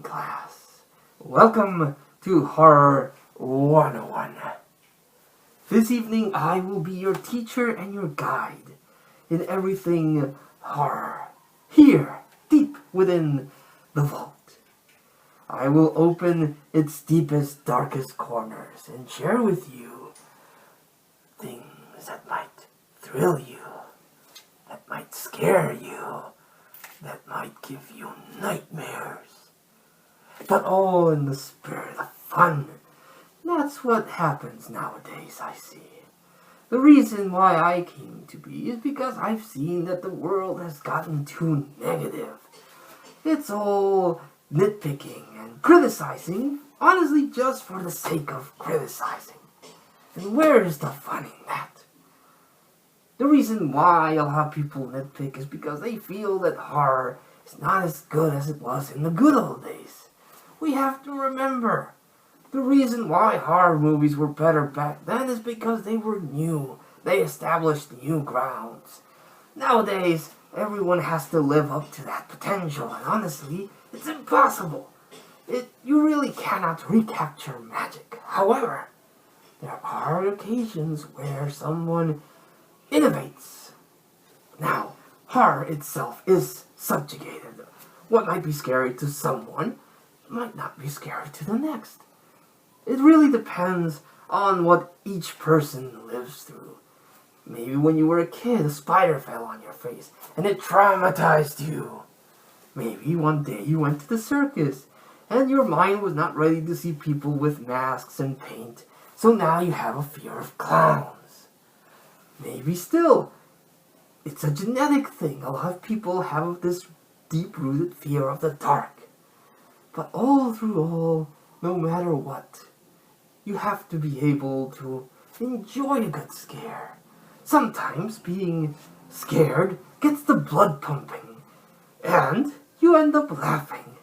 class. Welcome to Horror 101. This evening I will be your teacher and your guide in everything horror, here, deep within the vault. I will open its deepest, darkest corners and share with you things that might thrill you, that might scare you, that might give you nightmares. But all in the spirit of fun. That's what happens nowadays, I see. The reason why I came to be is because I've seen that the world has gotten too negative. It's all nitpicking and criticizing, honestly just for the sake of criticizing. And where is the fun in that? The reason why a lot of people nitpick is because they feel that horror is not as good as it was in the good old days. We have to remember, the reason why horror movies were better back then is because they were new. They established new grounds. Nowadays, everyone has to live up to that potential, and honestly, it's impossible. You really cannot recapture magic. However, there are occasions where someone innovates. Now, horror itself is subjugated. What might be scary to someone might not be scary to the next. It really depends on what each person lives through. Maybe when you were a kid, a spider fell on your face and it traumatized you. Maybe one day you went to the circus and your mind was not ready to see people with masks and paint, so now you have a fear of clowns. Maybe still, it's a genetic thing. A lot of people have this deep-rooted fear of the dark. But all through all, no matter what, you have to be able to enjoy a good scare. Sometimes being scared gets the blood pumping, and you end up laughing.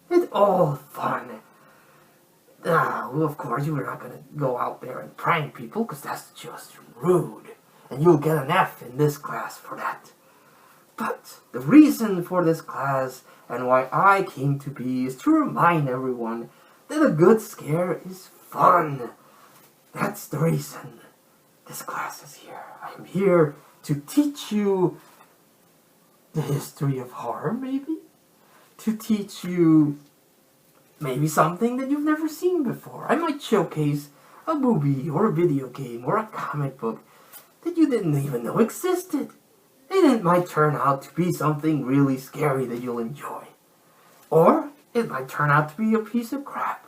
It's all fun. Now, of course, you're not going to go out there and prank people, because that's just rude. And you'll get an F in this class for that. But the reason for this class and why I came to be is to remind everyone that a good scare is fun. That's the reason this class is here. I'm here to teach you the history of horror, maybe? To teach you maybe something that you've never seen before. I might showcase a movie or a video game or a comic book that you didn't even know existed. And it might turn out to be something really scary that you'll enjoy. Or it might turn out to be a piece of crap.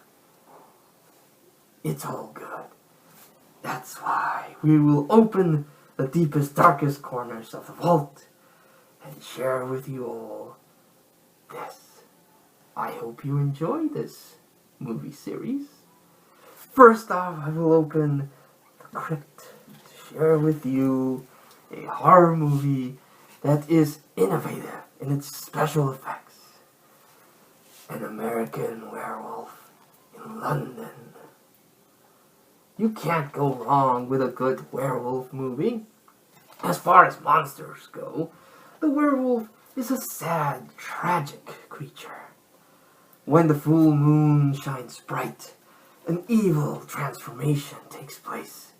It's all good. That's why we will open the deepest, darkest corners of the vault and share with you all this. I hope you enjoy this movie series. First off, I will open the crypt to share with you a horror movie that is innovative in its special effects. An American Werewolf in London. You can't go wrong with a good werewolf movie. As far as monsters go, the werewolf is a sad, tragic creature. When the full moon shines bright, an evil transformation takes place.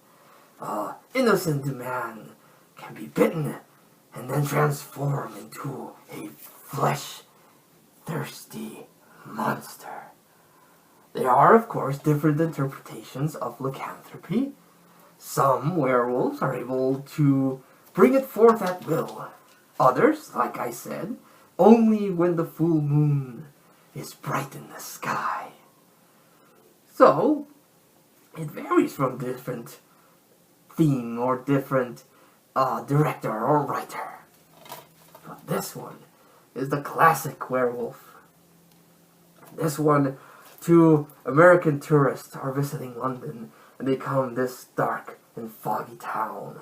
Innocent man can be bitten and then transform into a flesh-thirsty monster. There are, of course, different interpretations of lycanthropy. Some werewolves are able to bring it forth at will. Others, like I said, only when the full moon is bright in the sky. So, it varies from different theme or different director or writer. But this one is the classic werewolf. This one, two American tourists are visiting London and they come this dark and foggy town.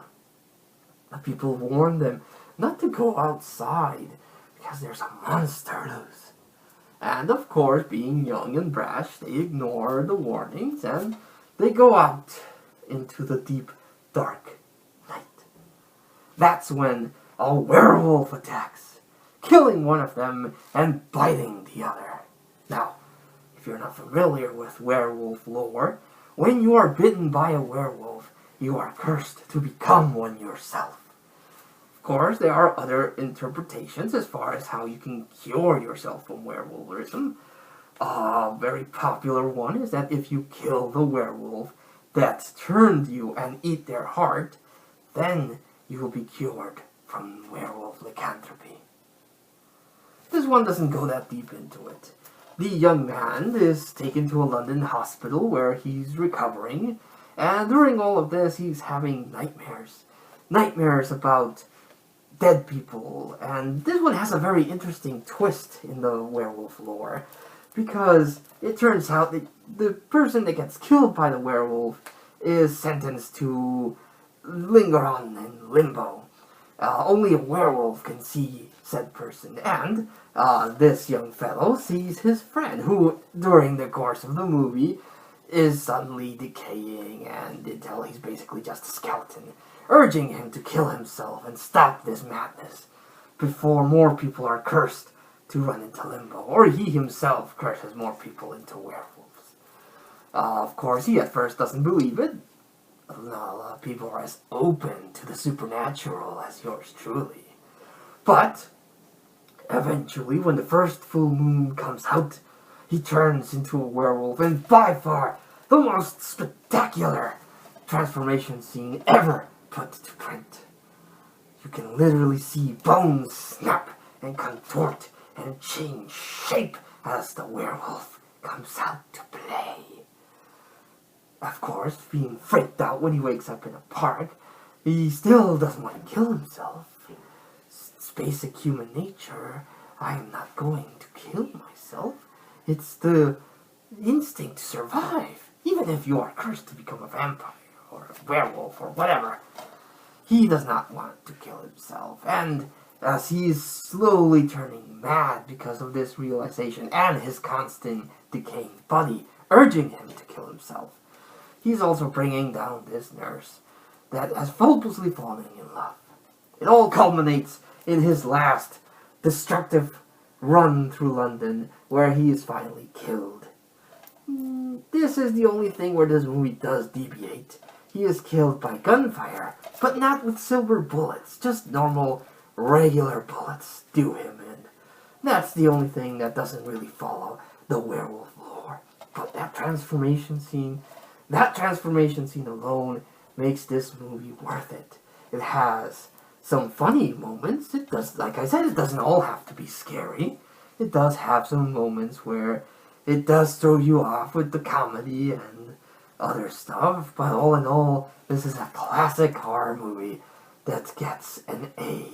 The people warn them not to go outside because there's a monster loose. And of course, being young and brash, they ignore the warnings and they go out into the deep, dark night. That's when a werewolf attacks, killing one of them and biting the other. Now, If you're not familiar with werewolf lore, when you are bitten by a werewolf, you are cursed to become one yourself. Of course, there are other interpretations as far as how you can cure yourself from werewolfism. A very popular one is that if you kill the werewolf that's turned you and eat their heart, then you will be cured from werewolf lycanthropy. This one doesn't go that deep into it. The young man is taken to a London hospital where he's recovering, and during all of this he's having nightmares. Nightmares about dead people, and this one has a very interesting twist in the werewolf lore, because it turns out that the person that gets killed by the werewolf is sentenced to linger on in limbo. Only a werewolf can see said person, and this young fellow sees his friend, who, during the course of the movie, is suddenly decaying, and until he's basically just a skeleton, urging him to kill himself and stop this madness before more people are cursed to run into limbo, or he himself curses more people into werewolves. Of course, he at first doesn't believe it. A lot of people are as open to the supernatural as yours truly. But eventually, when the first full moon comes out, he turns into a werewolf, and by far the most spectacular transformation scene ever put to print. You can literally see bones snap and contort and change shape as the werewolf comes out to play. Of course, being freaked out when he wakes up in a park, he still doesn't want to kill himself. It's basic human nature. I am not going to kill myself. It's the instinct to survive. Even if you are cursed to become a vampire or a werewolf or whatever, he does not want to kill himself. And as he is slowly turning mad because of this realization and his constant decaying body urging him to kill himself, he's also bringing down this nurse that has hopelessly fallen in love. It all culminates in his last destructive run through London, where he is finally killed. This is the only thing where this movie does deviate. He is killed by gunfire, but not with silver bullets, just normal, regular bullets do him in. That's the only thing that doesn't really follow the werewolf lore. But that transformation scene alone makes this movie worth it. It has some funny moments. It does, like I said, it doesn't all have to be scary. It does have some moments where it does throw you off with the comedy and other stuff, but all in all, this is a classic horror movie that gets an A++.